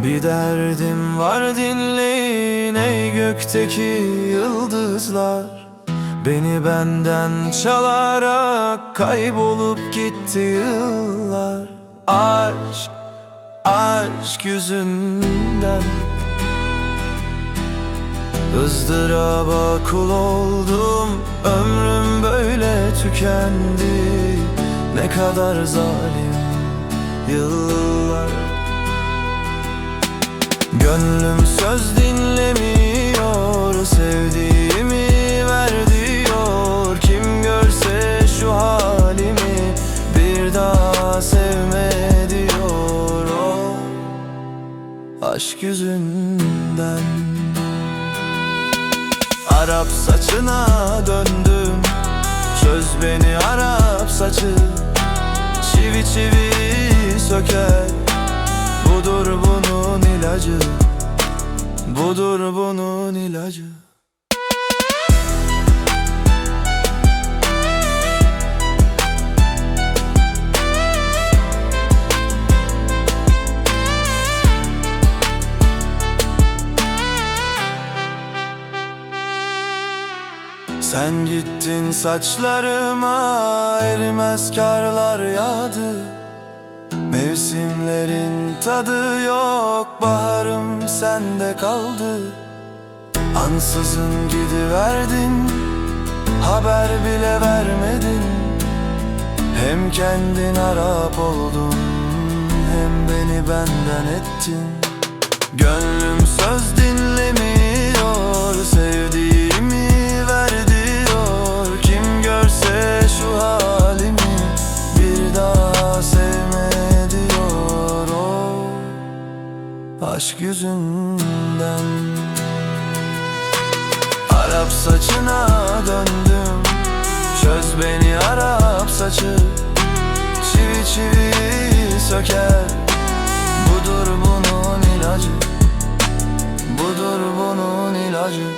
Bir derdim var, dinleyin ey gökteki yıldızlar. Beni benden çalarak kaybolup gitti yıllar. Aşk, aşk yüzünden ızdıraba kul oldum. Ömrüm böyle tükendi. Ne kadar zalim yıllar. Gönlüm söz dinlemiyor, sevdiğimi ver diyor. Kim görse şu halimi bir daha sevme diyor. O aşk yüzünden. Arap saçına döndüm, çöz beni Arap saçı. Çivi çivi söker, budur bunun ilacı. Budur bunun ilacı. Sen gittin, saçlarıma erimez karlar yağdı. Mevsimlerin tadı yok, baharım sende kaldı. Ansızın gidiverdin, haber bile vermedin. Hem kendin Arap oldun, hem beni benden ettin. Gönlüm söz dinlemiyor, sevdiğimi ver diyor. Kim görse şu halimi bir daha sevme diyor. O aşk yüzünden. Arap saçına döndüm, çöz beni Arap saçı. Çivi çivi söker, budur bunun ilacı. Budur bunun ilacı.